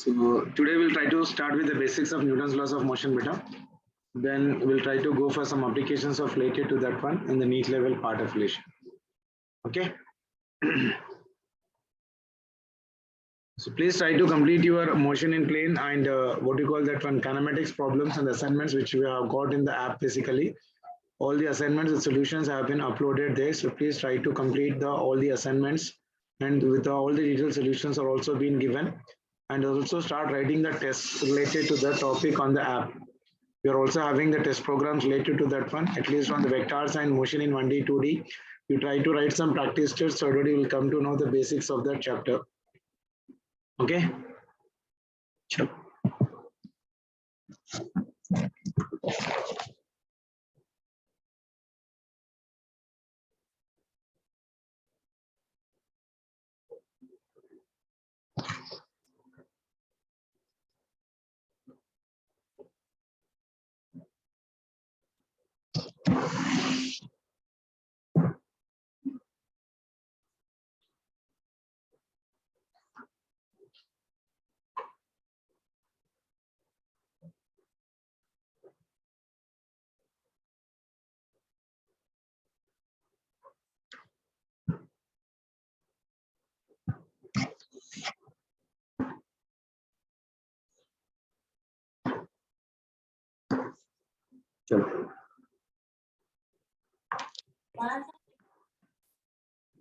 So today we'll try to start with the basics of Newton's laws of motion beta. Then we'll try to go for some applications of related to that one in the NEET level part of relation. Okay. So please try to complete your motion in plane and what you call that one kinematics problems and assignments which we have got in the app basically. All the assignments and solutions have been uploaded there. So please try to complete all the assignments and with all the detailed solutions are also being given. And also start writing the tests related to the topic on the app. We are also having the test programs related to that one, at least on the vectors and motion in 1D, 2D. You try to write some practice tests, so already will come to know the basics of that chapter. Okay. Sure.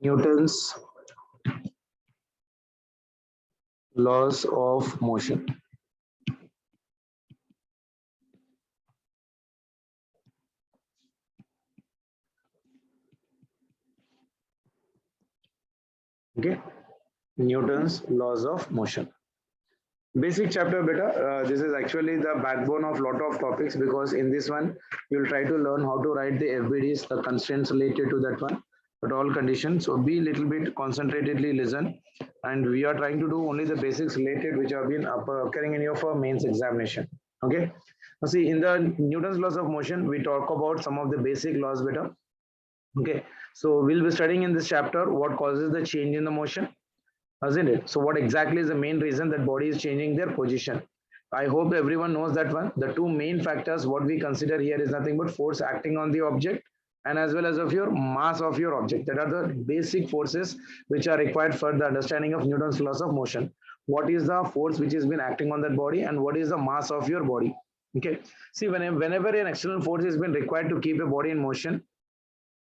Newton's laws of motion. Okay, Newton's laws of motion. Basic chapter beta. This is actually the backbone of lot of topics because in this one you will try to learn how to write the FBDs, the constraints related to that one at all conditions. So be little bit concentratedly listen, and we are trying to do only the basics related which have been occurring in your mains examination. Okay. Now see, in the Newton's laws of motion we talk about some of the basic laws beta. Okay. So we'll be studying in this chapter what causes the change in the motion. Isn't it? So what exactly is the main reason that body is changing their position? I hope everyone knows that one. The two main factors what we consider here is nothing but force acting on the object and as well as of your mass of your object. That are the basic forces which are required for the understanding of Newton's laws of motion. What is the force which has been acting on that body and what is the mass of your body? Okay. See, whenever an external force has been required to keep a body in motion,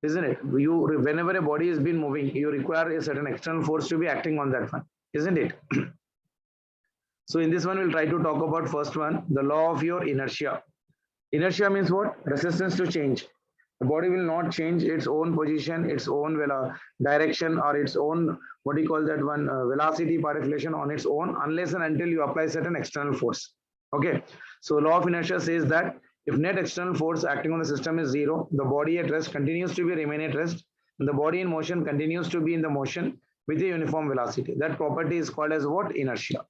isn't it? Whenever a body has been moving, you require a certain external force to be acting on that one, isn't it? So in this one, we'll try to talk about first one, the law of your inertia. Inertia means what? Resistance to change. The body will not change its own position, its own direction, or its own, what do you call that one, velocity per deflection on its own, unless and until you apply certain external force. Okay. So law of inertia says that if net external force acting on the system is zero, the body at rest continues to remain at rest, and the body in motion continues to be in the motion with a uniform velocity. That property is called as what? Inertia.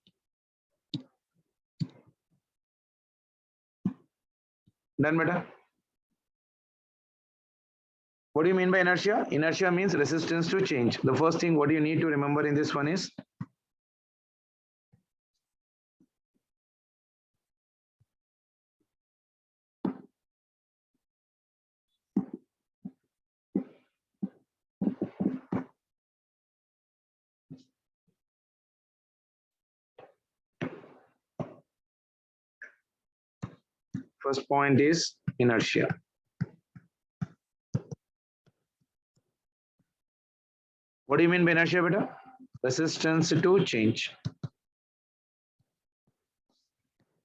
Done, beta? What do you mean by inertia? Inertia means resistance to change. The first thing what you need to remember in this one is first point is inertia. What do you mean by inertia, beta? Resistance to change.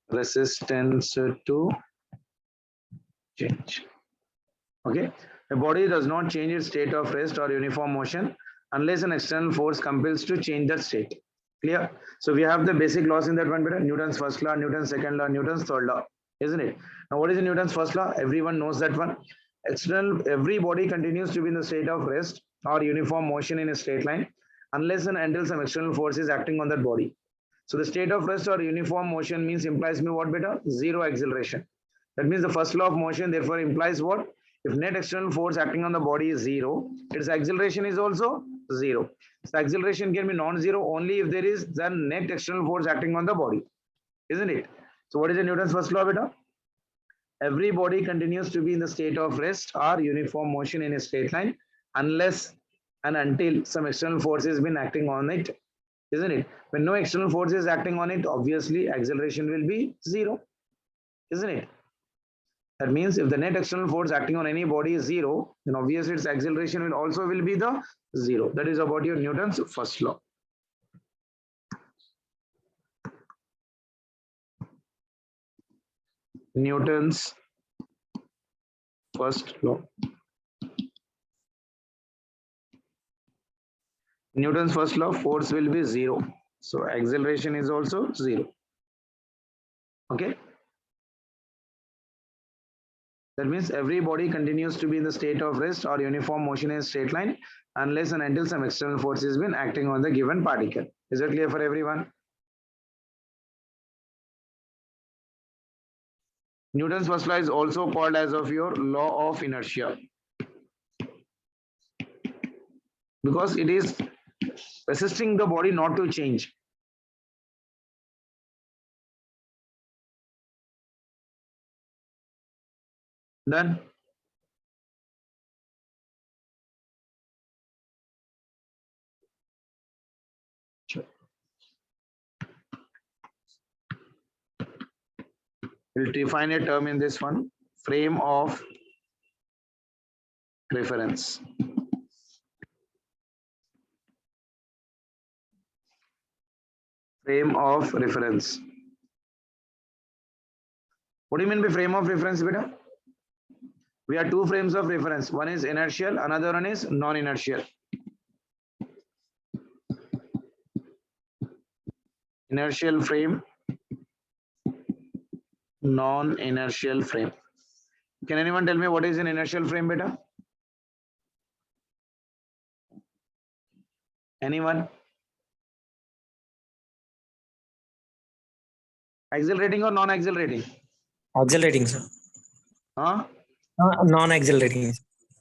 Resistance to change. Okay. The body does not change its state of rest or uniform motion unless an external force compels to change that state. Clear? So we have the basic laws in that one, beta. Newton's first law, Newton's second law, Newton's third law, isn't it? Now what is Newton's first law? Everyone knows that one. Every body continues to be in the state of rest or uniform motion in a straight line unless and until some external force is acting on that body. So the state of rest or uniform motion implies me what, beta? Zero acceleration. That means the first law of motion therefore implies what? If net external force acting on the body is zero, its acceleration is also zero. So acceleration can be non-zero only if there is the net external force acting on the body, isn't it? So what is the Newton's first law, beta? Every body continues to be in the state of rest or uniform motion in a straight line unless and until some external force has been acting on it, isn't it? When no external force is acting on it, obviously acceleration will be zero, isn't it? That means if the net external force acting on any body is zero, then obviously its acceleration will also be the zero. That is about your Newton's first law. Newton's first law. Newton's first law, force will be zero. So acceleration is also zero. Okay. That means every body continues to be in the state of rest or uniform motion in a straight line unless and until some external force has been acting on the given particle. Is that clear for everyone? Newton's first law is also called as of your law of inertia because it is resisting the body not to change. Done. Sure. We'll define a term in this one, frame of reference. Frame of reference. What do you mean by frame of reference, beta? We have two frames of reference. One is inertial, another one is non-inertial. Inertial frame, non-inertial frame. Can anyone tell me what is an inertial frame, beta? Anyone? Accelerating or non-accelerating? Accelerating, sir. Huh? Non-accelerating.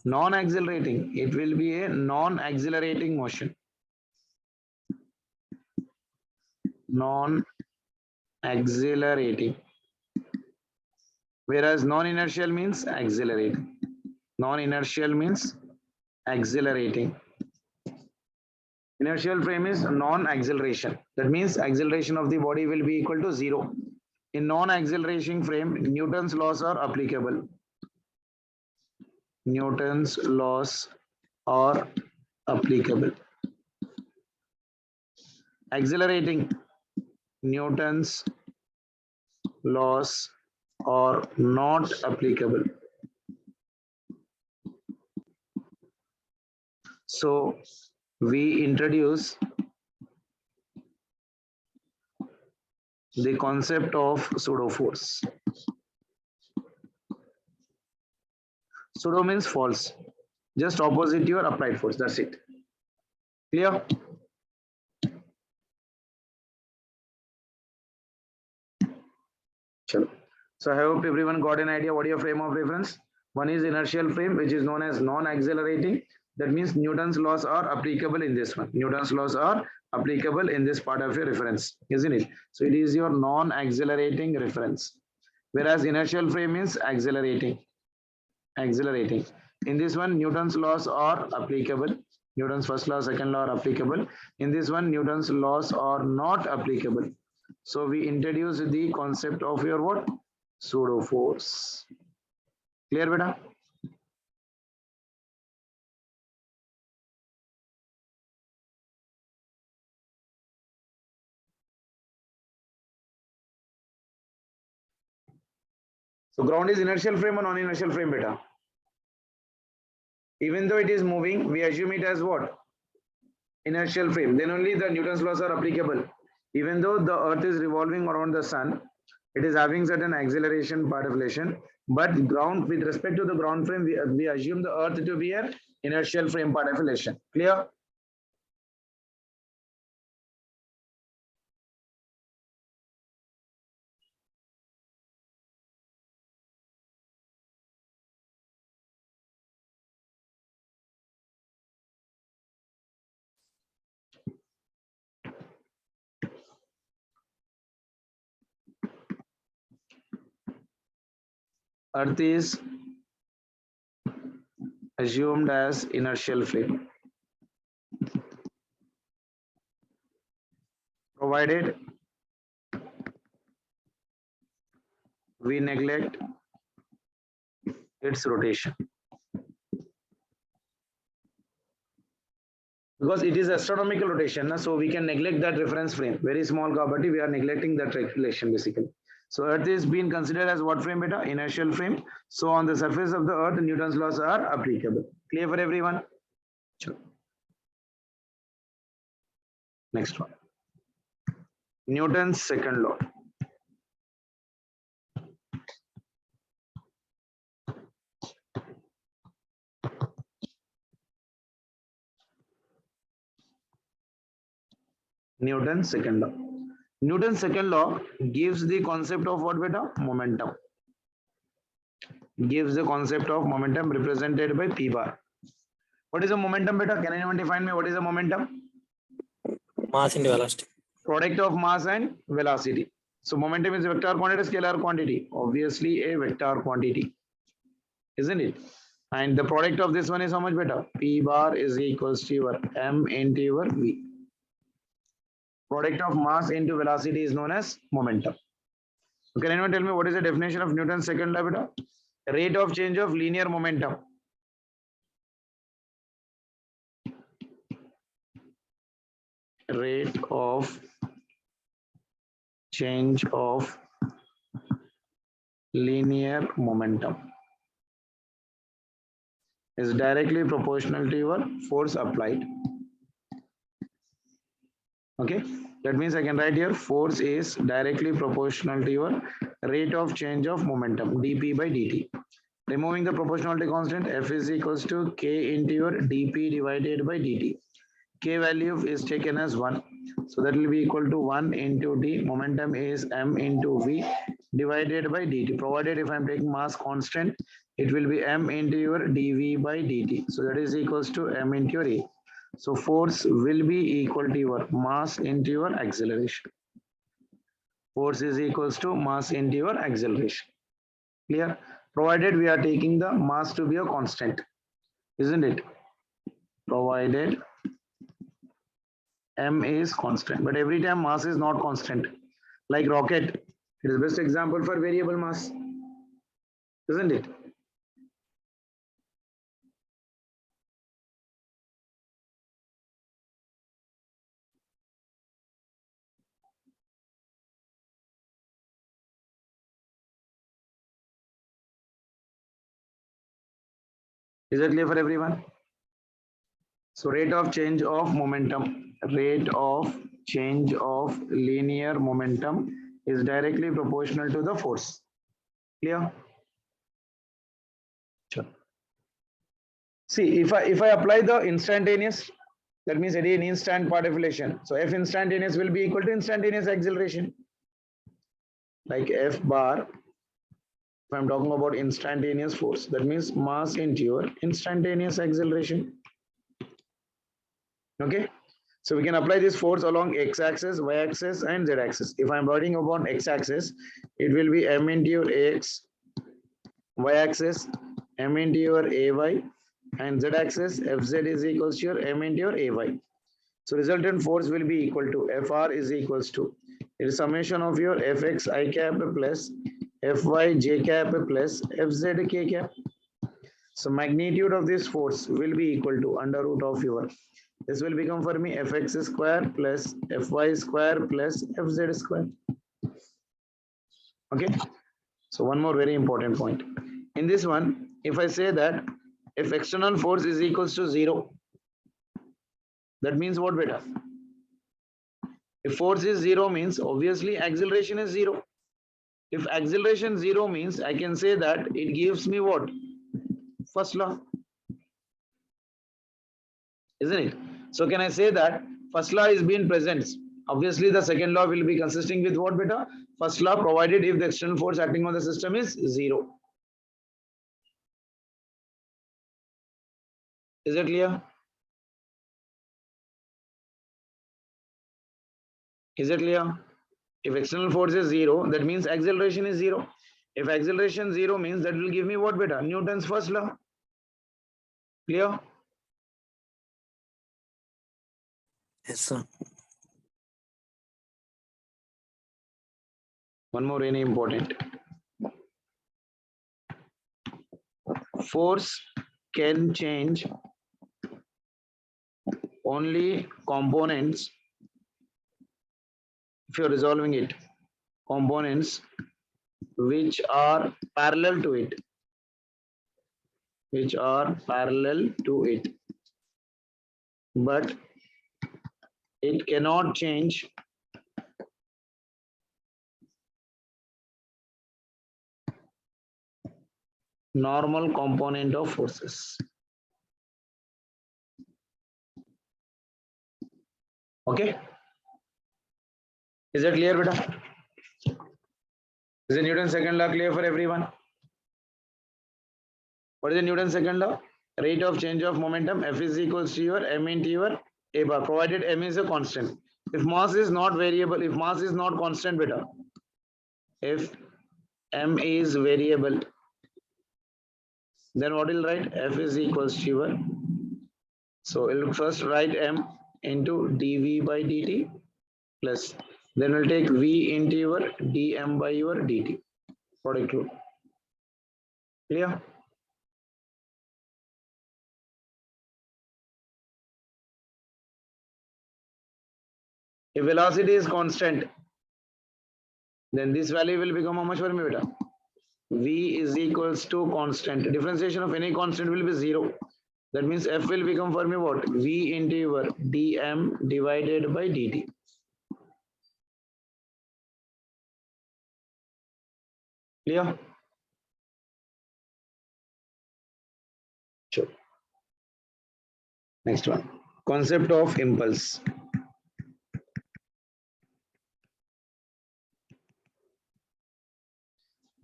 Non-accelerating. It will be a non-accelerating motion. Non-accelerating. Whereas non-inertial means accelerating. Non-inertial means accelerating. Inertial frame is non-acceleration. That means acceleration of the body will be equal to zero. In non-accelerating frame, Newton's laws are applicable. Newton's laws are applicable. Accelerating, Newton's laws are not applicable. So we introduce the concept of pseudo force. Pseudo means false, just opposite your applied force. That's it. Clear? Chalo. So I hope everyone got an idea what your frame of reference. One is inertial frame, which is known as non-accelerating. That means Newton's laws are applicable in this one. Newton's laws are applicable in this part of your reference, isn't it? So it is your non-accelerating reference. Whereas inertial frame means accelerating. Accelerating. In this one, Newton's laws are applicable. Newton's first law, second law are applicable. In this one, Newton's laws are not applicable. So we introduce the concept of your what? Pseudo force. Clear, beta? So ground is inertial frame or non-inertial frame, beta? Even though it is moving, we assume it as what? Inertial frame. Then only the Newton's laws are applicable. Even though the earth is revolving around the sun, it is having certain acceleration part of relation, but ground, with respect to the ground frame, we assume the earth to be an inertial frame part of relation. Clear? Earth is assumed as inertial frame, provided we neglect its rotation. Because it is astronomical rotation, so we can neglect that reference frame. Very small kabatti, we are neglecting that relation basically. So Earth is being considered as what frame beta? Inertial frame. So on the surface of the Earth, Newton's laws are applicable. Clear for everyone? Sure. Next one. Newton's second law. Newton's second law. Newton's second law gives the concept of what beta? Momentum. Gives the concept of momentum represented by P bar. What is a momentum beta? Can anyone define me what is a momentum? Mass into velocity. Product of mass and velocity. So momentum is a vector quantity, scalar quantity. Obviously a vector quantity, isn't it? And the product of this one is how much beta? P bar is equals to your m into your v. Product of mass into velocity is known as momentum. So can anyone tell me what is the definition of Newton's second law beta? Rate of change of linear momentum. Rate of change of linear momentum is directly proportional to your force applied. Okay, that means I can write here force is directly proportional to your rate of change of momentum dp by dt. Removing the proportionality constant, f is equals to k into your dp divided by dt. K value is taken as 1, so that will be equal to 1 into d. Momentum is m into v divided by dt. Provided if I am taking mass constant, it will be m into your dv by dt. So that is equals to m into your a. So force will be equal to your mass into your acceleration. Force is equals to mass into your acceleration. Clear? Provided we are taking the mass to be a constant, isn't it? Provided m is constant, but every time mass is not constant. Like rocket, it is the best example for variable mass, isn't it? Is that clear for everyone? So rate of change of momentum, rate of change of linear momentum is directly proportional to the force. Clear? Sure. See, if I apply the instantaneous, that means at an instant partition. So F instantaneous will be equal to instantaneous acceleration. Like F bar, if I'm talking about instantaneous force, that means mass into your instantaneous acceleration. Okay, so we can apply this force along x-axis, y-axis, and z-axis. If I'm writing about x-axis, it will be m into your ax, y-axis, m into your ay, and z-axis, fz is equals to your m into your ay. So resultant force will be equal to Fr is equals to, it is summation of your Fx I cap plus Fy j cap plus Fz k cap. So magnitude of this force will be equal to under root of your, this will become for me Fx square plus Fy square plus Fz square. Okay. So one more very important point. In this one, if I say that if external force is equals to 0, that means what beta? If force is 0 means obviously acceleration is 0. If acceleration 0 means I can say that it gives me what? First law. Isn't it? So can I say that first law is being present? Obviously the second law will be consisting with what beta? First law, provided if the external force acting on the system is 0. Is it clear? Is it clear? If external force is 0, that means acceleration is 0. If acceleration 0 means that will give me what beta? Newton's first law. Clear? Yes, sir. One more very important. Force can change only components if you're resolving it. Components which are parallel to it. Which are parallel to it. But it cannot change normal component of forces. Okay? Is that clear, beta? Is the Newton's second law clear for everyone? What is the Newton's second law? Rate of change of momentum F is equals to your m into your a bar, provided m is a constant. If mass is not variable, if mass is not constant, beta, if m is variable, then what will write? F is equals to your, so we'll first write m into dv by dt plus, then we'll take v into your dm by your dt. Product rule. Clear? If velocity is constant, then this value will become how much for me, beta? V is equals to constant. Differentiation of any constant will be 0. That means F will become for me what? V into your dm divided by dt. Clear? Sure. Next one. Concept of impulse.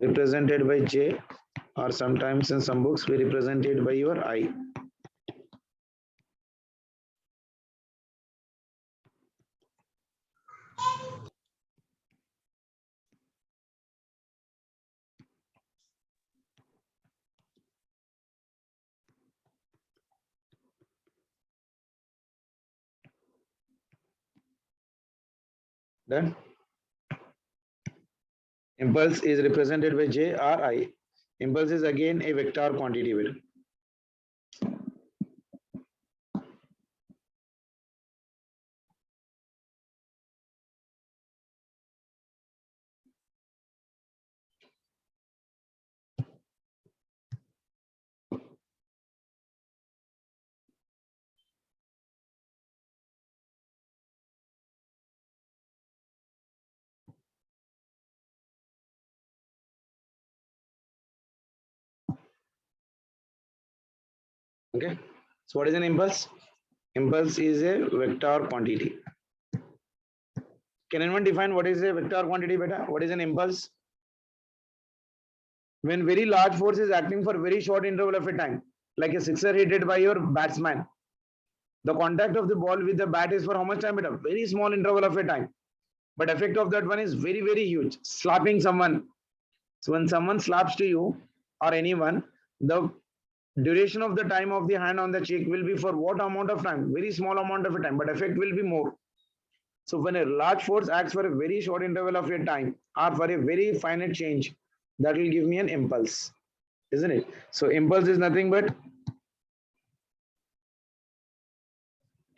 Represented by J, or sometimes in some books we represented by your I. Done. Impulse is represented by J or I. Impulse is again a vector quantity. Okay. So what is an impulse? Impulse is a vector quantity. Can anyone define what is a vector quantity, beta? What is an impulse? When very large force is acting for very short interval of a time, like a sixer hit by your batsman, the contact of the ball with the bat is for how much time, beta? Very small interval of a time. But effect of that one is very, very huge. Slapping someone. So when someone slaps to you or anyone, the duration of the time of the hand on the cheek will be for what amount of time? Very small amount of a time, but effect will be more. So when a large force acts for a very short interval of a time or for a very finite change, that will give me an impulse, isn't it? So impulse is nothing but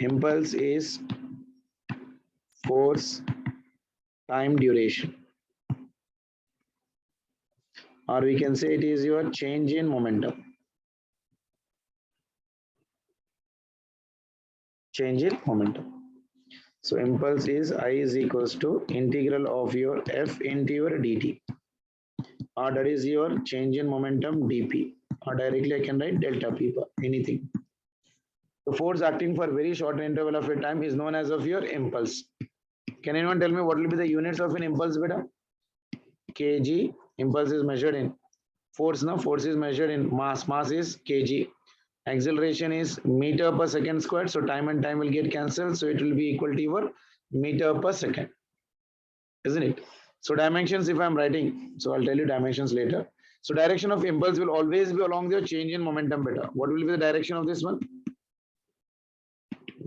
impulse is force time duration, or we can say it is your change in momentum. Change in momentum. So impulse is I is equals to integral of your F into your dt, or that is your change in momentum dp, or directly I can write delta p, anything. The force acting for very short interval of a time is known as of your impulse. Can anyone tell me what will be the units of an impulse, beta? Kg. Impulse is measured in force. Now force is measured in mass. Mass is kg. Acceleration is meter per second squared. So time and time will get cancelled. So it will be equal to your meter per second, isn't it? So dimensions, if I'm writing, so I'll tell you dimensions later. So direction of impulse will always be along the change in momentum beta. What will be the direction of this one?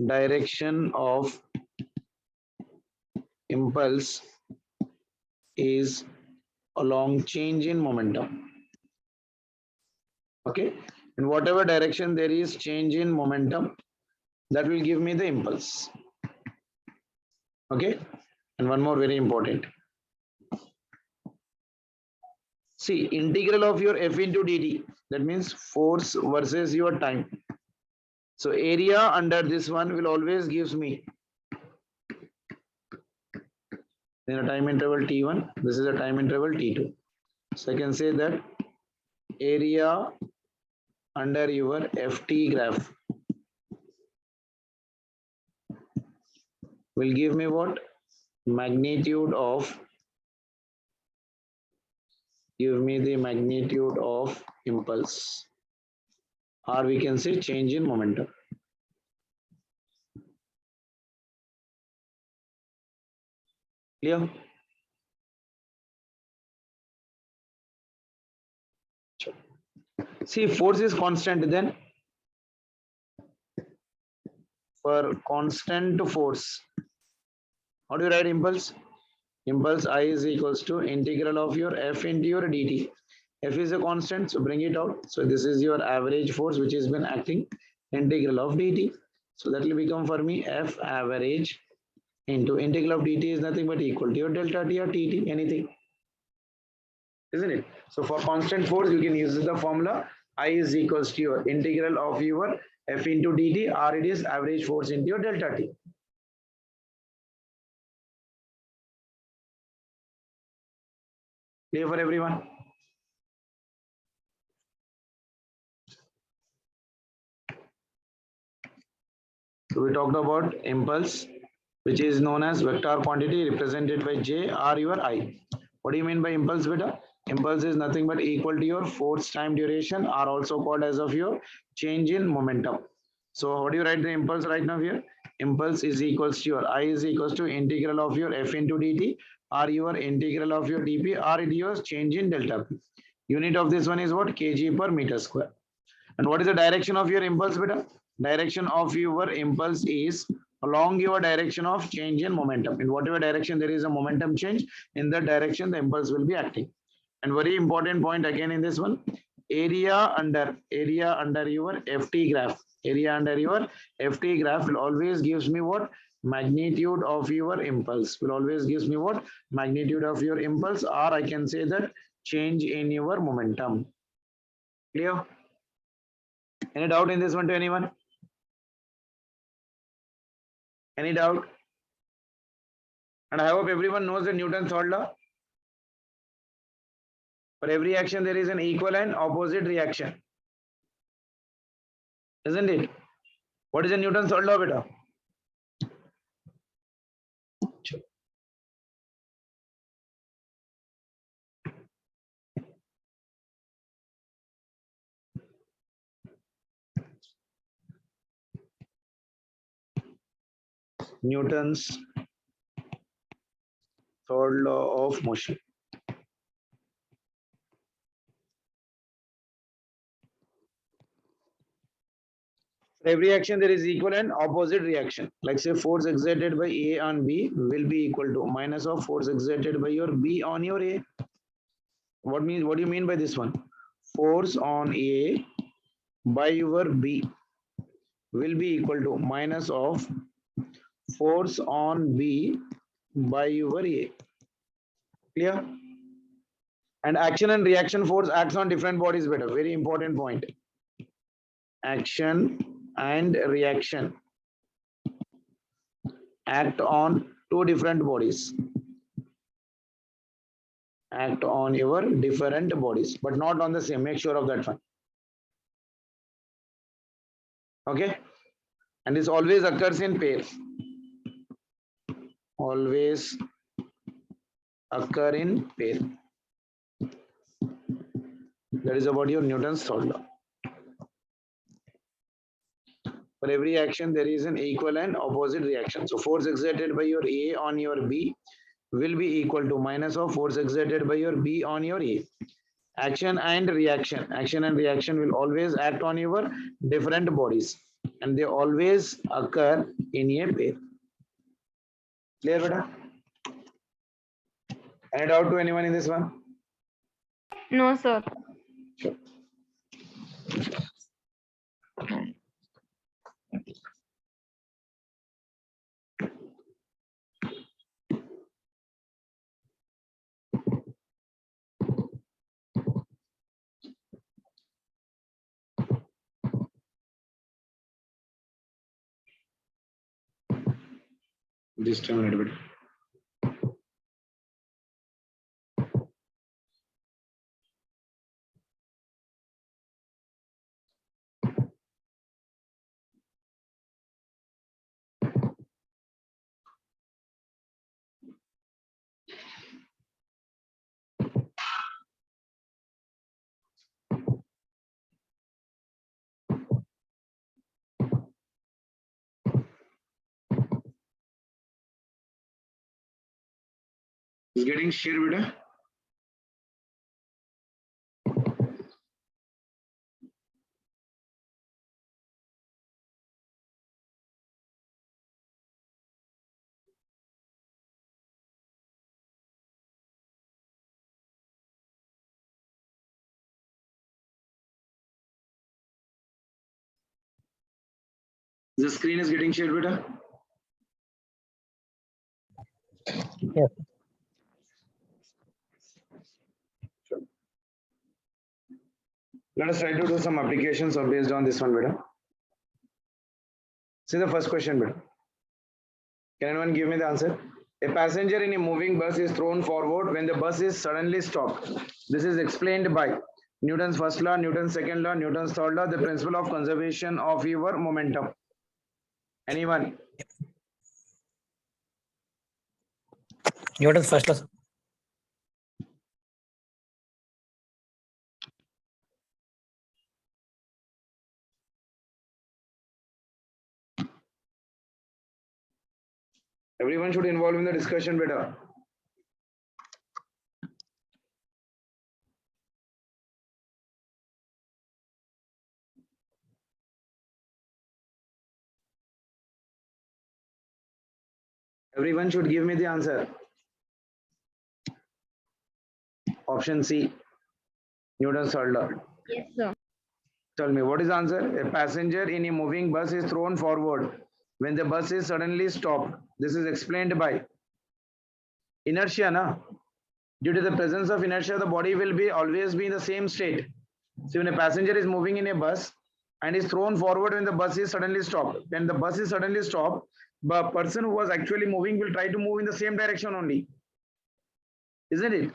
Direction of impulse is along change in momentum. Okay, in whatever direction there is change in momentum, that will give me the impulse. Okay, and one more very important. See, integral of your F into dt, that means force versus your time. So area under this one will always gives me in a time interval t1, this is a time interval t2. So I can say that area under your ft graph will give me what? Magnitude of, give me the magnitude of impulse, or we can say change in momentum. Clear? See, force is constant, then for constant force, how do you write impulse? Impulse I is equals to integral of your F into your dt. F is a constant, so bring it out. So this is your average force which has been acting, integral of dt. So that will become for me F average into integral of dt is nothing but equal to your delta t or tt, anything. Isn't it? So for constant force, you can use the formula I is equals to your integral of your F into dt, or it is average force into your delta t. Clear for everyone? So we talked about impulse, which is known as vector quantity represented by J or your I. What do you mean by impulse, beta? Impulse is nothing but equal to your force time duration, or also called as of your change in momentum. So how do you write the impulse right now here? Impulse is equals to your I is equals to integral of your F into dt, or your integral of your dp, or it is change in delta p. Unit of this one is what? Kg per meter square. And what is the direction of your impulse, beta? Direction of your impulse is along your direction of change in momentum. In whatever direction there is a momentum change, in that direction the impulse will be acting. And very important point again in this one, area under your ft graph. Area under your ft graph will always gives me what? Magnitude of your impulse. Will always gives me what? Magnitude of your impulse, or I can say that change in your momentum. Clear? Any doubt in this one to anyone? Any doubt? And I hope everyone knows the Newton's third law. For every action, there is an equal and opposite reaction. Isn't it? What is the Newton's third law, beta? Newton's third law of motion. For every action, there is equal and opposite reaction. Like say force exerted by A on B will be equal to minus of force exerted by your B on your A. What do you mean by this one? Force on A by your B will be equal to minus of force on B by your A. Clear? And action and reaction force acts on different bodies better. Very important point. Action and reaction act on two different bodies. Act on your different bodies, but not on the same. Make sure of that one. Okay? And this always occurs in pairs. Always occur in pair. That is about your Newton's third law. For every action, there is an equal and opposite reaction. So force exerted by your A on your B will be equal to minus of force exerted by your B on your A. Action and reaction. Action and reaction will always act on your different bodies and they always occur in a pair. Clear, beta? Any doubt to anyone in this one? No, sir. Sure. This time a little bit. Is getting shared, beta? The screen is getting shared, beta? Yes. Let us try to do some applications based on this one, beta. See the first question, beta. Can anyone give me the answer? A passenger in a moving bus is thrown forward when the bus is suddenly stopped. This is explained by Newton's first law, Newton's second law, Newton's third law, the principle of conservation of your momentum. Anyone? Newton's first law. Everyone should involve in the discussion, beta. Everyone should give me the answer. Option C, Newton's third law. Yes, sir. Tell me, what is the answer? A passenger in a moving bus is thrown forward when the bus is suddenly stopped. This is explained by inertia, na? Due to the presence of inertia, the body will be always be in the same state. So when a passenger is moving in a bus and is thrown forward when the bus is suddenly stopped, when the bus is suddenly stopped, the person who was actually moving will try to move in the same direction only. Isn't it?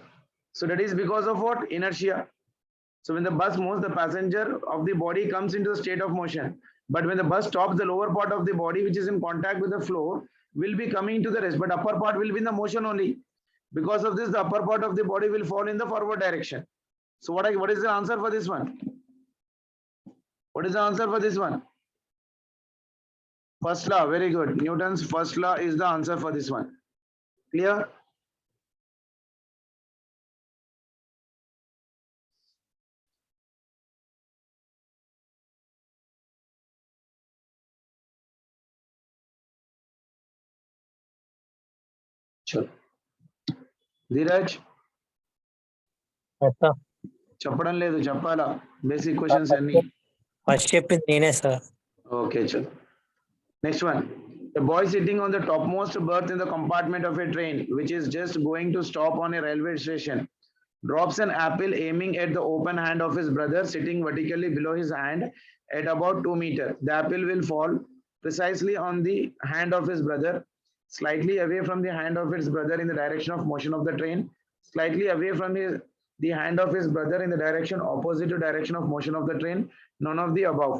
So that is because of what? Inertia. So when the bus moves, the passenger of the body comes into a state of motion. But when the bus stops, the lower part of the body, which is in contact with the floor, will be coming to the rest, but upper part will be in the motion only. Because of this, the upper part of the body will fall in the forward direction. So what is the answer for this one? What is the answer for this one? First law, very good. Newton's first law is the answer for this one. Clear? Sure. Dheeraj చెప్పడం లేదు చెప్పాలా basic questions అన్ని first చెప్పింది నేనే sir. Okay చల్ next one the boy sitting on the topmost berth in the compartment of a train which is just going to stop on a railway station drops an apple aiming at the open hand of his brother sitting vertically below his hand at about 2 meters. The apple will fall precisely on the hand of his brother, slightly away from the hand of his brother in the direction of motion of the train, slightly away from the hand of his brother in the direction opposite to direction of motion of the train, none of the above.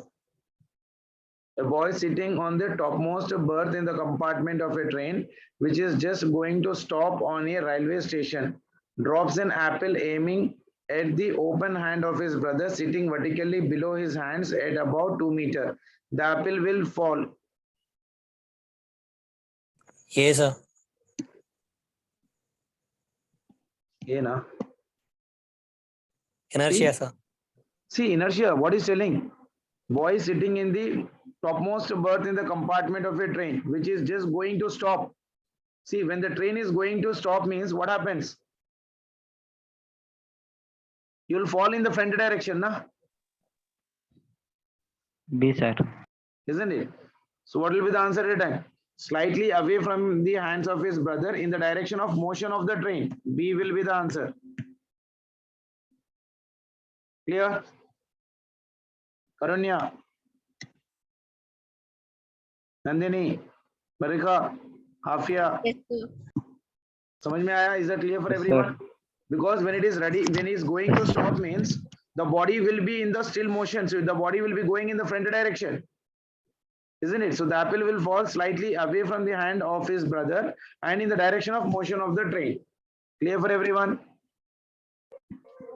A boy sitting on the topmost berth in the compartment of a train which is just going to stop on a railway station drops an apple aiming at the open hand of his brother sitting vertically below his hands at about 2 meters. The apple will fall. A sir A na. Inertia, sir. See, inertia, what is telling? Boy is sitting in the topmost berth in the compartment of a train, which is just going to stop. See, when the train is going to stop means what happens? You'll fall in the front direction, na? B, sir. Isn't it? So what will be the answer at the time? Slightly away from the hands of his brother in the direction of motion of the train. B will be the answer. Clear? Karunya, Nandini, Marika, Hafia. Yes, sir. समझ में आया? Is that clear for Yes, everyone? sir. Because when it is ready, when it is going to stop means the body will be in the still motion. So the body will be going in the front direction. Isn't it? So the apple will fall slightly away from the hand of his brother and in the direction of motion of the train. Clear for everyone?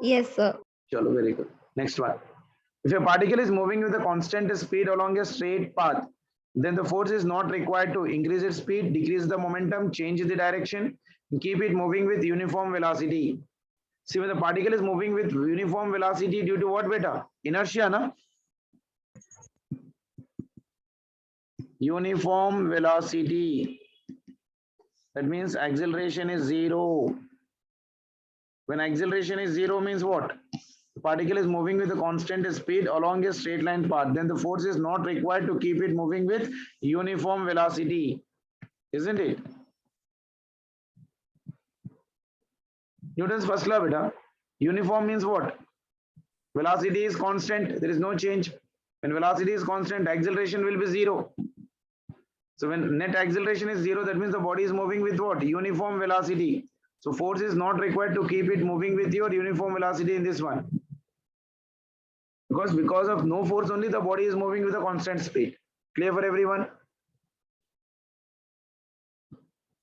Yes, sir. Chalo, very good. Next one. If a particle is moving with a constant speed along a straight path, then the force is not required to increase its speed, decrease the momentum, change the direction, and keep it moving with uniform velocity. See, when the particle is moving with uniform velocity due to what, beta? Inertia, na? Uniform velocity. That means acceleration is zero. When acceleration is zero means what? The particle is moving with a constant speed along a straight line path. Then the force is not required to keep it moving with uniform velocity. Isn't it? Newton's first law, beta. Uniform means what? Velocity is constant. There is no change. When velocity is constant, acceleration will be zero. So when net acceleration is zero, that means the body is moving with what? Uniform velocity. So force is not required to keep it moving with your uniform velocity in this one. Because of no force only, the body is moving with a constant speed. Clear for everyone?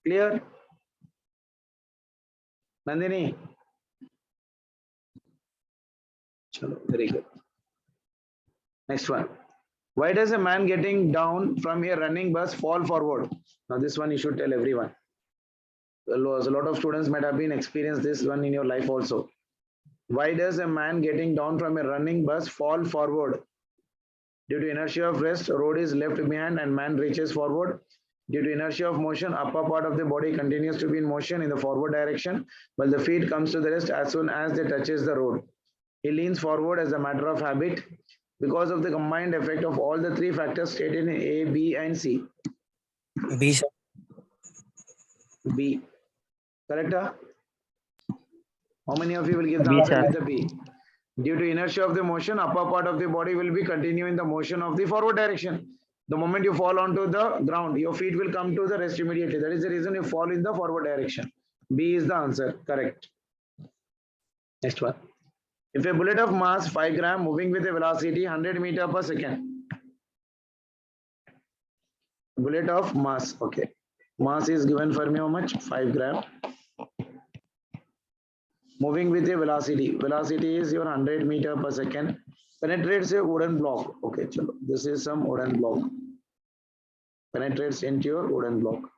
Clear? Nandini? Chalo, very good. Next one. Why does a man getting down from a running bus fall forward? Now this one you should tell everyone. A lot of students might have been experienced this one in your life also. Why does a man getting down from a running bus fall forward? Due to inertia of rest, road is left behind and man reaches forward. Due to inertia of motion, upper part of the body continues to be in motion in the forward direction, while the feet comes to the rest as soon as they touches the road. He leans forward as a matter of habit because of the combined effect of all the three factors stated in A, B, and C. B, sir. B. Correct? How many of you will give the B, answer sir. with the B? Due to inertia of the motion, upper part of the body will be continuing the motion of the forward direction. The moment you fall onto the ground, your feet will come to the rest immediately. That is the reason you fall in the forward direction. B is the answer. Correct. Next one. If a bullet of mass 5 gram moving with a velocity 100 meter per second. Bullet of mass. Okay. Mass is given for me how much? 5 gram. Moving with a velocity. Velocity is your 100 meter per second. Penetrates a wooden block. Okay, chalo. This is some wooden block. Penetrates into your wooden block.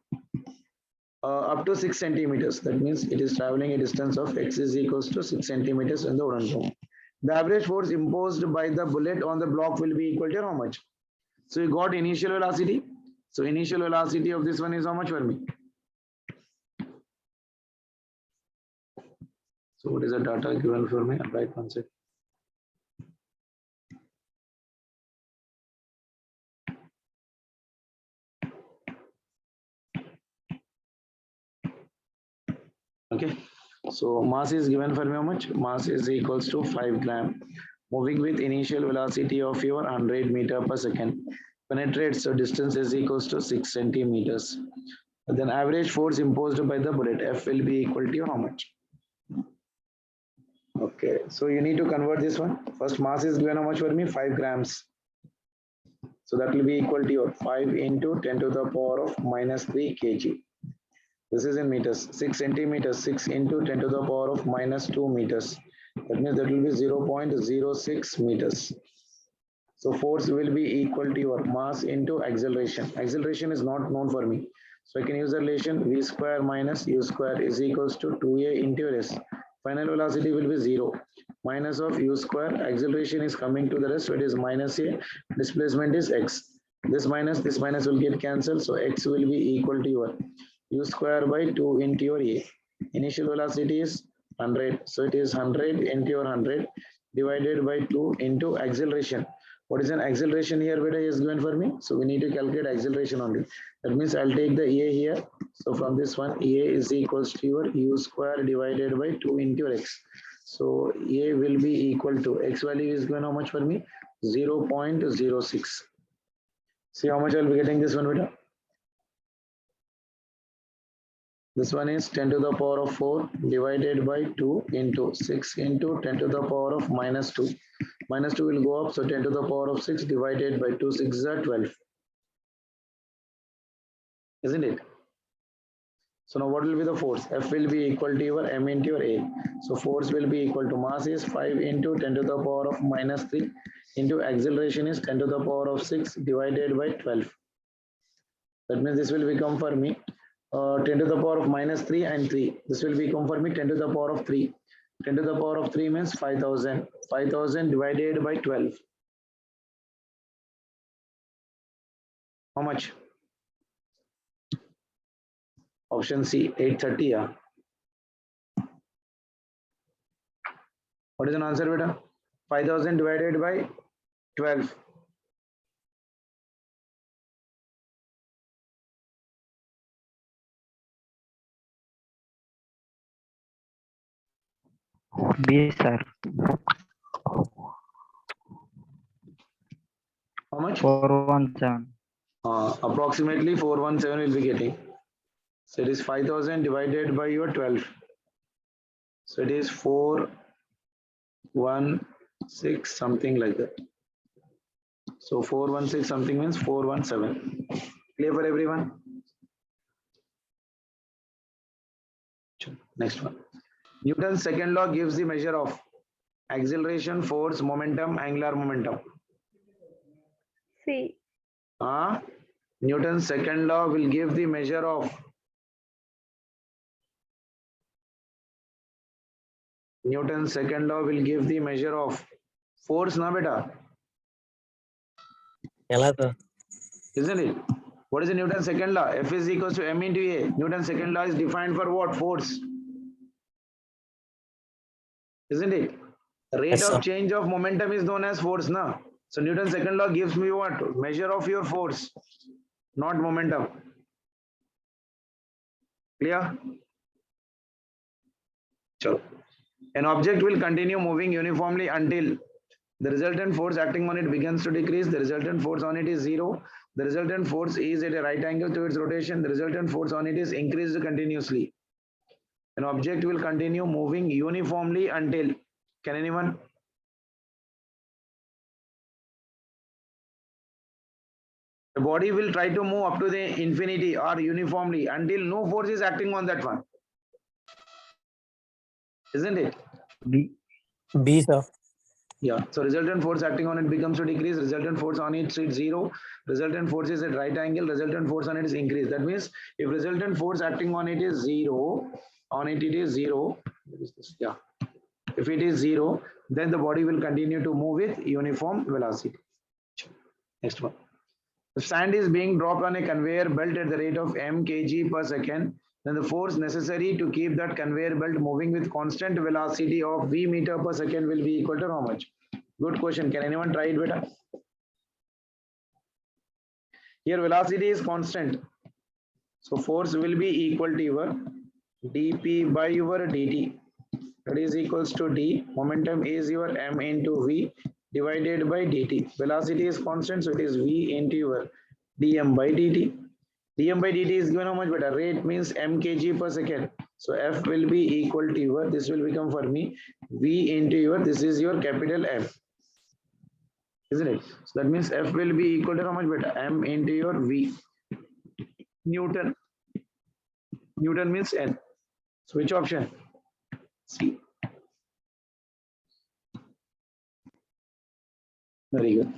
Up to 6 centimeters. That means it is traveling a distance of x is equals to 6 centimeters in the wooden block. The average force imposed by the bullet on the block will be equal to how much? So you got initial velocity. So initial velocity of this one is how much for me? So what is the data given for me? Right, one second. Okay, so mass is given for me how much? Mass is equals to 5 gram. Moving with initial velocity of your 100 meter per second. Penetrates, so distance is equals to 6 centimeters. Then average force imposed by the bullet, F will be equal to how much? Okay, so you need to convert this one. First mass is given how much for me? 5 grams. So that will be equal to your 5 into 10 to the power of minus 3 kg. This is in meters. 6 centimeters, 6 into 10 to the power of minus 2 meters. That means that will be 0.06 meters. So force will be equal to your mass into acceleration. Acceleration is not known for me. So I can use the relation V square minus U square is equals to 2A into S. Final velocity will be 0. Minus of u square, acceleration is coming to the rest, so it is minus a, displacement is x. This minus will get cancelled, so x will be equal to your u square by 2 into your a. Initial velocity is 100, so it is 100 into your 100 divided by 2 into acceleration. What is an acceleration here, beta, is given for me? So we need to calculate acceleration only. That means I'll take the a here. So from this one, a is equals to your u square divided by 2 into x. So a will be equal to, x value is given how much for me? 0.06. See how much I'll be getting this one, beta? This one is 10 to the power of 4 divided by 2 into 6 into 10 to the power of minus 2. Minus 2 will go up, so 10 to the power of 6 divided by 2, 6 are 12. Isn't it? So now what will be the force? F will be equal to your m into your a. So force will be equal to, mass is 5 into 10 to the power of minus 3 into acceleration is 10 to the power of 6 divided by 12. That means this will become for me 10 to the power of minus 3 and 3. This will become for me 10 to the power of 3. 10 to the power of 3 means 5000. 5000 divided by 12. How much? Option C, 830. Yeah. What is an answer, beta? 5000 divided by 12. B, sir. How much? 417. Approximately 417 will be getting. So it is 5000 divided by your 12. So it is 416 something like that. So 416 something means 417. Clear for everyone? Next one. Newton's second law gives the measure of acceleration, force, momentum, angular momentum. C. Newton's second law will give the measure of Newton's second law will give the measure of force, na beta? ఎలా sir? Isn't it? What is the Newton's second law? F is equals to m into a. Newton's second law is defined for what? Force. Isn't it? Rate Yes, of sir. change of momentum is known as force, na? So Newton's second law gives me what? Measure of your force, not momentum. Clear? Chalo. An object will continue moving uniformly until the resultant force acting on it begins to decrease. The resultant force on it is 0. The resultant force is at a right angle to its rotation. The resultant force on it is increased continuously. An object will continue moving uniformly until, can anyone? The body will try to move up to the infinity or uniformly until no force is acting on that one. Isn't it? B. B, sir. Yeah. So resultant force acting on it becomes to decrease. Resultant force on it is 0. Resultant force is at right angle. Resultant force on it is increased. That means if resultant force acting on it is 0, on it is 0. What is this? Yeah. If it is 0, then the body will continue to move with uniform velocity. Next one. The sand is being dropped on a conveyor belt at the rate of m kg per second. Then the force necessary to keep that conveyor belt moving with constant velocity of v meter per second will be equal to how much? Good question. Can anyone try it, beta? Here velocity is constant. So force will be equal to your dp by your dt. That is equals to d. Momentum is your m into v divided by dt. Velocity is constant, so it is v into your dm by dt. dm by dt is given how much, beta? Rate means m kg per second. So F will be equal to your, this will become for me v into your, this is your capital M. Isn't it? So that means F will be equal to how much, beta? M into your v. Newton. Newton means N. So which option? C. Very good.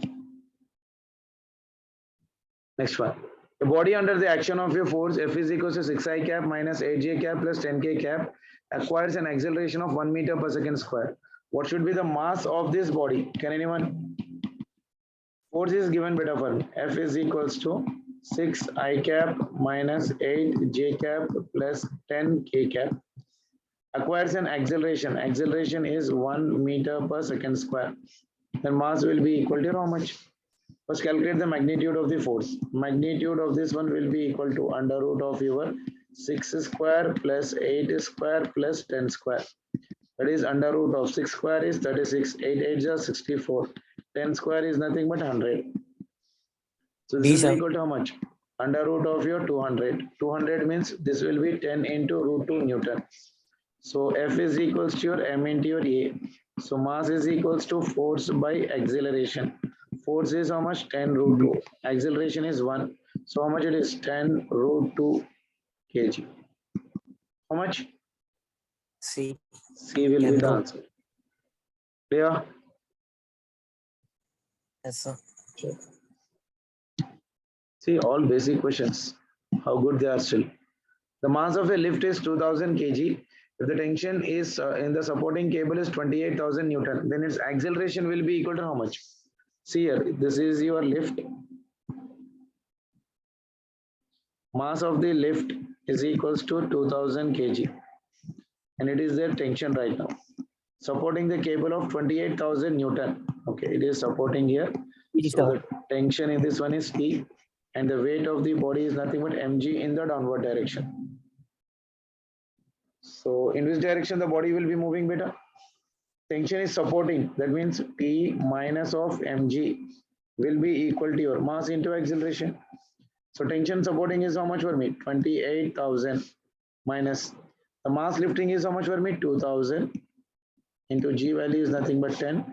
Next one. The body under the action of a force F is equals to 6I cap minus 8J cap plus 10K cap acquires an acceleration of 1 meter per second square. What should be the mass of this body? Can anyone? Force is given better for me. F is equals to 6I cap minus 8J cap plus 10K cap acquires an acceleration. Acceleration is 1 meter per second square. Then mass will be equal to how much? First calculate the magnitude of the force. Magnitude of this one will be equal to under root of your 6 square plus 8 square plus 10 square. That is under root of 6 square is 36, 8 8 is 64, 10 square is nothing but 100. So B, this will sir. be equal to how much? Under root of your 200. 200 means this will be 10 into root 2 Newton. So F is equals to your M into your A. So mass is equals to force by acceleration. Force is how much? 10 root 2. Acceleration is 1. So how much it is? 10 root 2 kg. How much? C. C will be 10 the root. answer. Clear? Yes, sir. See, all basic questions. How good they are still. The mass of a lift is 2000 kg. If the tension is in the supporting cable is 28,000 Newton, then its acceleration will be equal to how much? See here, this is your lift. Mass of the lift is equals to 2000 kg. And it is their tension right now. Supporting the cable of 28,000 Newton. Okay, it is supporting here. B, So sir. the tension in this one is T. And the weight of the body is nothing but mg in the downward direction. So in which direction the body will be moving better? Tension is supporting. That means P minus of mg will be equal to your mass into acceleration. So tension supporting is how much for me? 28,000 minus the mass lifting is how much for me? 2,000 into g value is nothing but 10.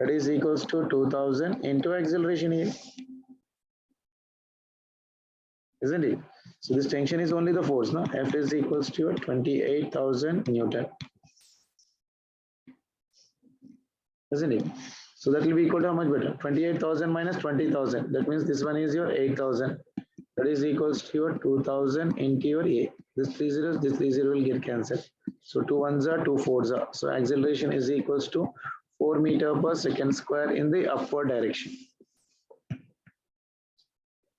That is equals to 2,000 into acceleration here. Isn't it? So this tension is only the force, no? F is equals to your 28,000 Newton. Isn't it? So that will be equal to how much better? 28,000 minus 20,000. That means this one is your 8,000. That is equals to your 2,000 into your A. This 3 zeros, this 3 zero will get cancelled. So 2 ones are 2 fours are. So acceleration is equals to 4 meter per second square in the upward direction.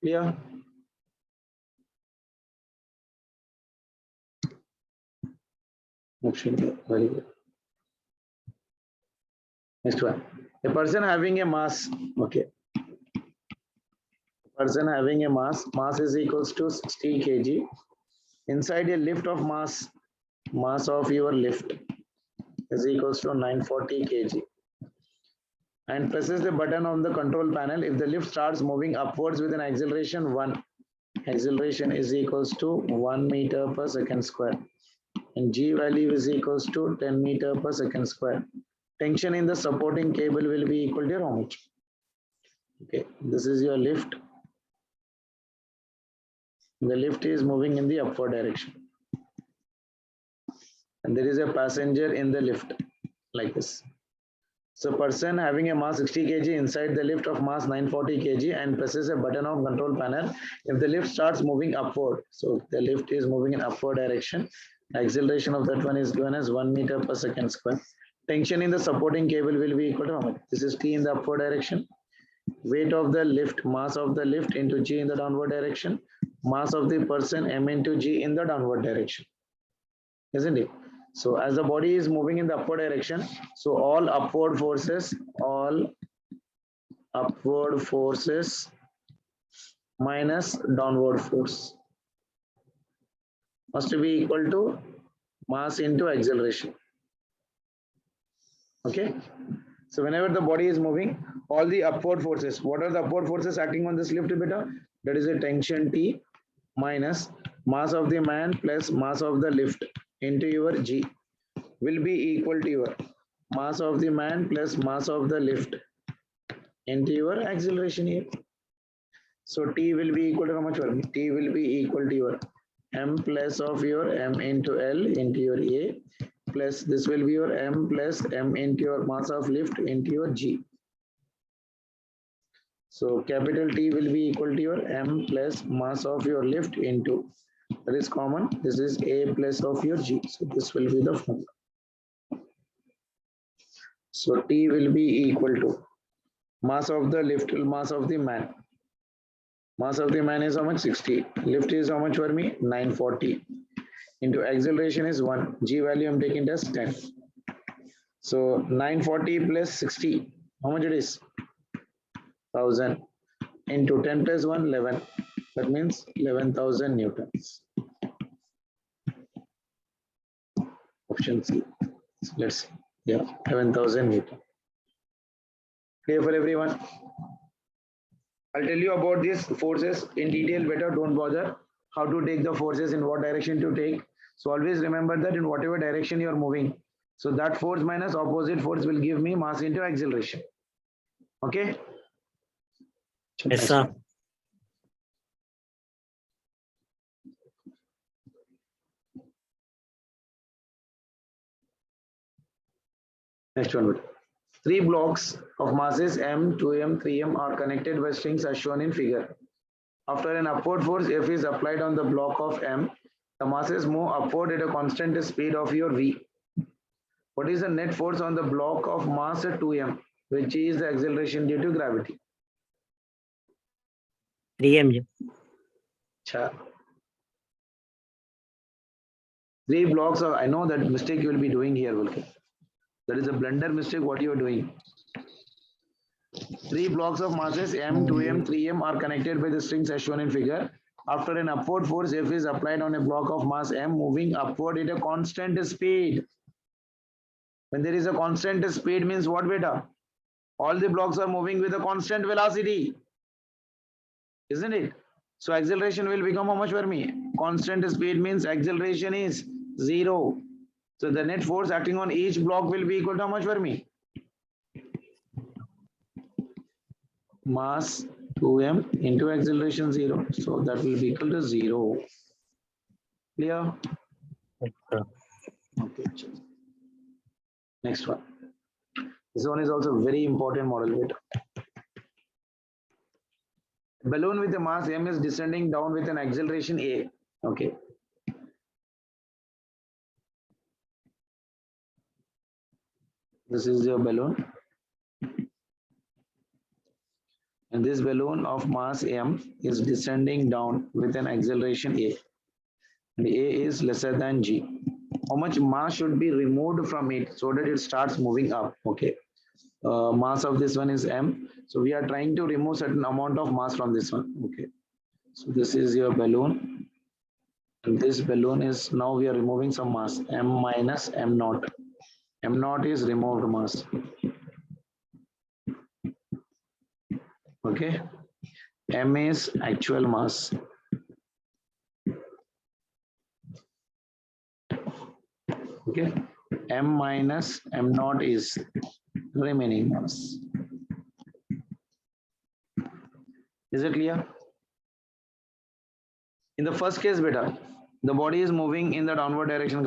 Clear? Very good. Next one. A person having a mass, okay. Person having a mass is equals to 60 kg. Inside a lift of mass of your lift is equals to 940 kg. And presses the button on the control panel. If the lift starts moving upwards with an acceleration 1, acceleration is equals to 1 meter per second square. And G value is equals to 10 meter per second square. Tension in the supporting cable will be equal to how much? Okay, this is your lift. The lift is moving in the upward direction. And there is a passenger in the lift like this. So person having a mass 60 kg inside the lift of mass 940 kg and presses a button of control panel. If the lift starts moving upward, so the lift is moving in upward direction. Acceleration of that one is given as 1 meter per second square. Tension in the supporting cable will be equal to how much? This is T in the upward direction. Weight of the lift, mass of the lift into G in the downward direction. Mass of the person M into G in the downward direction. Isn't it? So as the body is moving in the upward direction, so all upward forces minus downward force must be equal to mass into acceleration. Okay. So whenever the body is moving, all the upward forces, what are the upward forces acting on this lift beta? That is a tension T minus mass of the man plus mass of the lift into your G will be equal to your mass of the man plus mass of the lift into your acceleration here. So T will be equal to how much? T will be equal to your M plus of your M into L into your A plus this will be your M plus M into your mass of lift into your G. So capital T will be equal to your m plus mass of your lift into, that is common, this is a plus of your g. So this will be the formula. So T will be equal to mass of the lift, mass of the man. Mass of the man is how much? 60. Lift is how much for me? 940. Into acceleration is 1. G value I'm taking as 10. So 940 plus 60. How much it is? 1000. Into 10 plus 1, 11. That means 11,000 newtons. Option C. So let's see. Yeah, 11,000 newton. Clear for everyone? I'll tell you about these forces in detail better. Don't bother how to take the forces, in what direction to take. So always remember that in whatever direction you are moving, so that force minus opposite force will give me mass into acceleration. Okay? Yes, sir. Next one. Three blocks of masses m, 2m, 3m are connected by strings as shown in figure. After an upward force F is applied on the block of m, the masses move upward at a constant speed of your v. What is the net force on the block of mass at 2m, which is the acceleration due to gravity? 3 mg. Three blocks of, I know that mistake you will be doing here, Vulcan. That is a blunder mistake what you are doing. Three blocks of masses m, 2m, 3m are connected by the strings as shown in figure. After an upward force F is applied on a block of mass m moving upward at a constant speed. When there is a constant speed means what, beta? All the blocks are moving with a constant velocity. Isn't it? So acceleration will become how much for me? Constant speed means acceleration is 0. So the net force acting on each block will be equal to how much for me? Mass 2m into acceleration 0. So that will be equal to 0. Clear? Yes, sir. Okay. Next one. This one is also very important model. Beta. Balloon with a mass m is descending down with an acceleration a. Okay. This is your balloon. And this balloon of mass m is descending down with an acceleration a. And a is lesser than g. How much mass should be removed from it so that it starts moving up? Okay. Mass of this one is m. So we are trying to remove certain amount of mass from this one. Okay. So this is your balloon. And this balloon is, now we are removing some mass, m minus m naught. M naught is removed mass. Okay. M is actual mass. Okay. M minus m naught is remaining mass. Is it clear? In the first case, beta, the body is moving in the downward direction.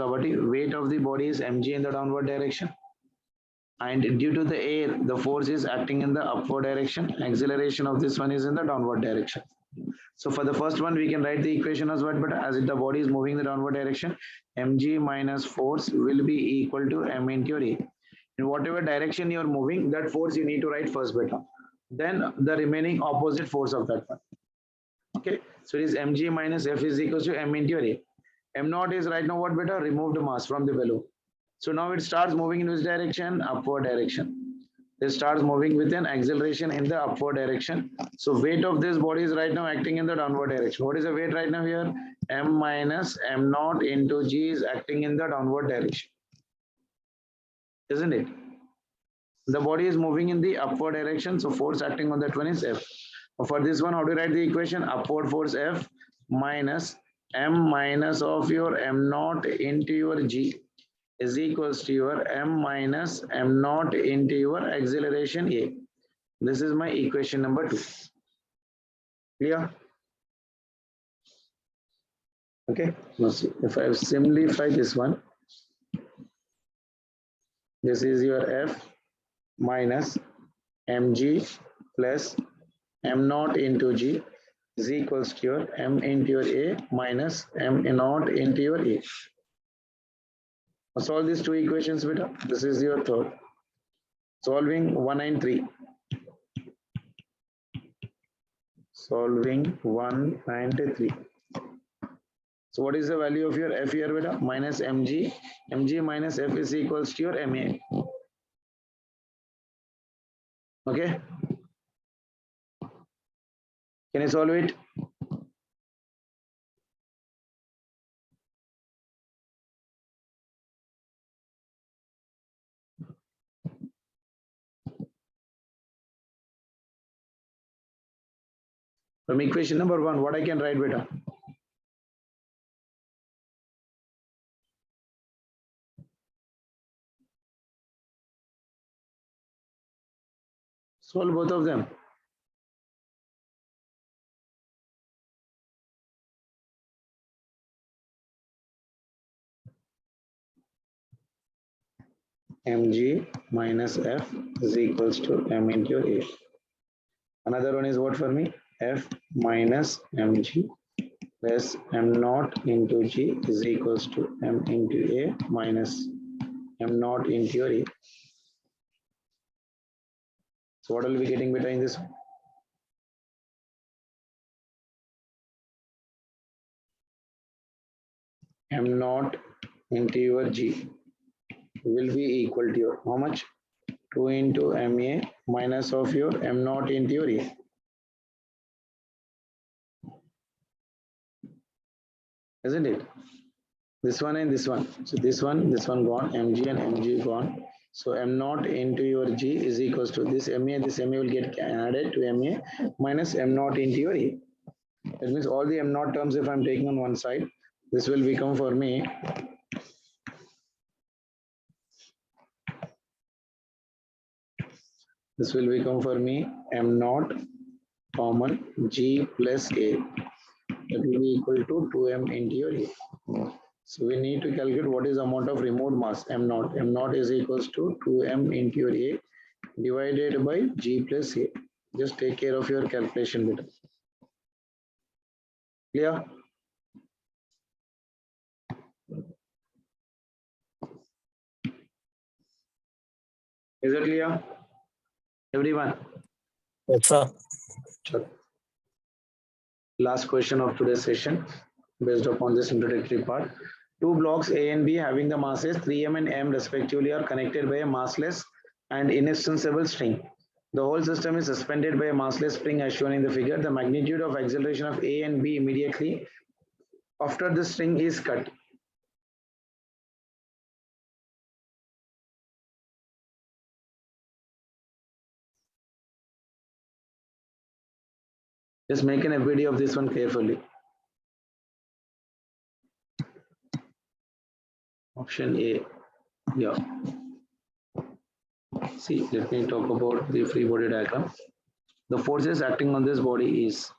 Weight of the body is mg in the downward direction. And due to the air, the force is acting in the upward direction. Acceleration of this one is in the downward direction. So for the first one, we can write the equation as what, but as the body is moving in the downward direction, mg minus force will be equal to m into your a. In whatever direction you are moving, that force you need to write first, beta. Then the remaining opposite force of that one. Okay, so it is mg minus f is equal to m into your a. M naught is right now what, beta? Removed mass from the balloon. So now it starts moving in which direction? Upward direction. It starts moving with an acceleration in the upward direction. So weight of this body is right now acting in the downward direction. What is the weight right now here? M minus m naught into g is acting in the downward direction. Isn't it? The body is moving in the upward direction. So force acting on that one is F. For this one, how do you write the equation? Upward force F minus m minus of your m naught into your g is equals to your m minus m naught into your acceleration a. This is my equation number 2. Clear? Okay. Now see, if I simplify this one, this is your F minus mg plus m naught into g is equals to your m into your a minus m naught into your a. Solve these two equations, beta. This is your third. Solving 193. Solving 193. So what is the value of your f here, beta? Minus mg. mg minus f is equals to your ma. Okay. Can you solve it? From equation number 1, what I can write, beta? Solve both of them. mg minus f is equals to m into a. Another one is what for me? F minus mg plus m naught into g is equals to m into a minus m naught into your a. So what will we be getting, beta, in this one? M naught into your g will be equal to your how much? 2 into ma minus of your m naught into your a. Isn't it? This one and this one. So this one gone, mg and mg gone. So m naught into your g is equals to this ma will get added to ma minus m naught into your a. That means all the m naught terms, if I'm taking on one side, this will become for me m naught common g plus a. That will be equal to 2m into your a. So we need to calculate what is the amount of removed mass, m naught. M naught is equals to 2m into your a divided by g plus a. Just take care of your calculation bit. Clear? Is it clear? Everyone? Yes, sir. Sure. Last question of today's session based upon this introductory part. Two blocks A and B having the masses 3m and m respectively are connected by a massless and inextensible string. The whole system is suspended by a massless spring as shown in the figure. The magnitude of acceleration of A and B immediately after the string is cut. Just make an FBD of this one carefully. Option A. Yeah. See, let me talk about the free body diagram. The forces acting on this body is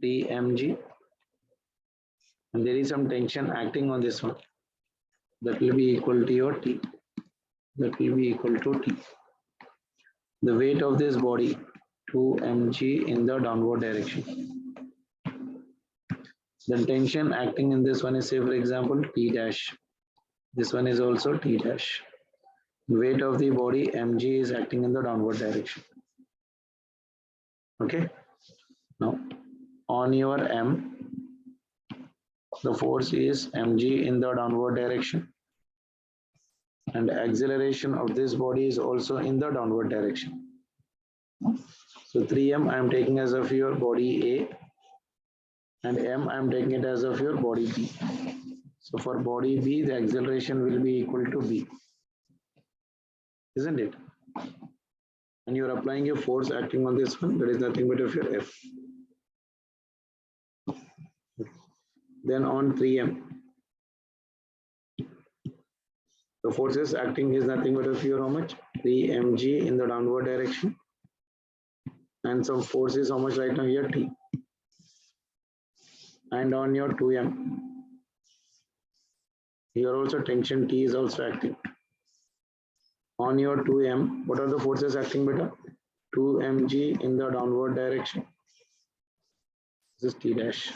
3mg, and there is some tension acting on this one. That will be equal to your T. That will be equal to T. The weight of this body 2mg in the downward direction. The tension acting in this one is, say for example, T dash. This one is also T dash. Weight of the body mg is acting in the downward direction. Okay. Now on your m, the force is mg in the downward direction, and acceleration of this body is also in the downward direction. So 3m I am taking as of your body A, and m I am taking it as of your body B. So for body B, the acceleration will be equal to B, isn't it? And you are applying a force acting on this one, that is nothing but of your F. Then on 3m, the forces acting is nothing but of your how much? 3mg in the downward direction, and some force is how much right now here? T. And on your 2m, here also tension T is also acting. On your 2m, what are the forces acting, beta? 2mg in the downward direction This is T dash.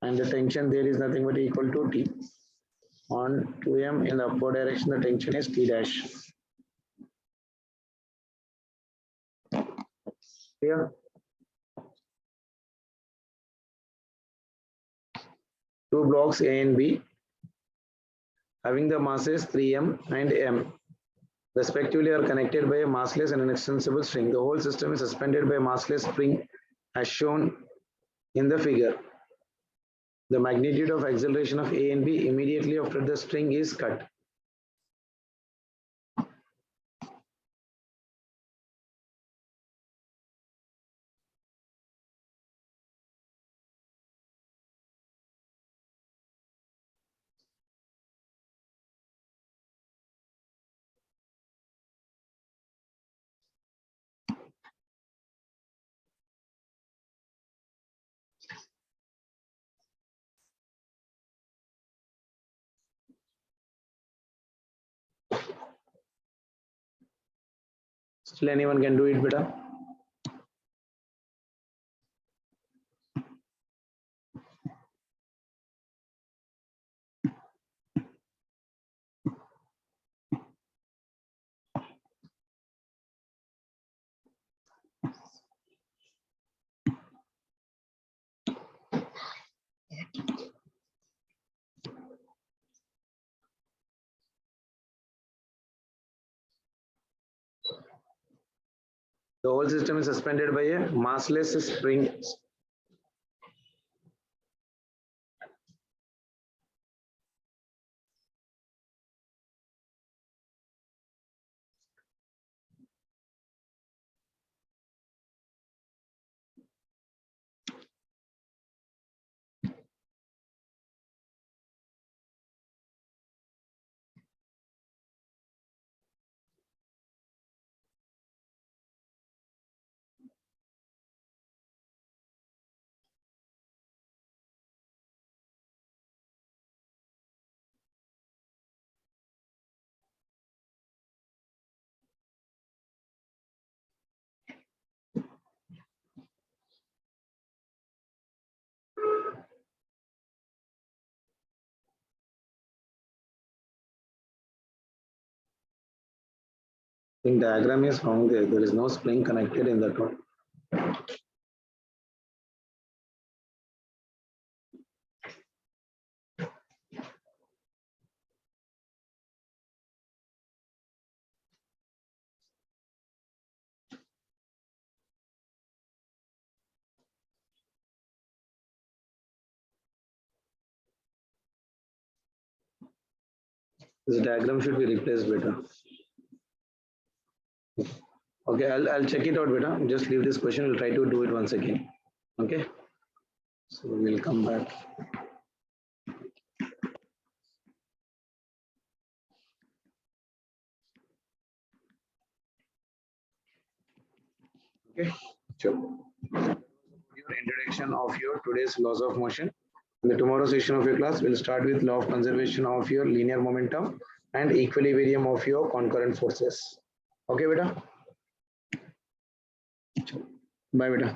And the tension there is nothing but equal to T. On 2m in the upward direction, the tension is T dash. Here. Two blocks A and B having the masses 3m and m respectively are connected by a massless and an extensible string. The whole system is suspended by a massless spring as shown in the figure. The magnitude of acceleration of A and B immediately after the string is cut. Still anyone can do it, beta? The whole system is suspended by a massless spring. In diagram is found there. There is no spring connected in that one. This diagram should be replaced better. Okay, I'll check it out better. Just leave this question. We'll try to do it once again. Okay. So we'll come back. Okay, sure. Your introduction of your today's laws of motion. In the tomorrow session of your class, we'll start with law of conservation of your linear momentum and equilibrium of your concurrent forces. Okay, beta. Bye, beta.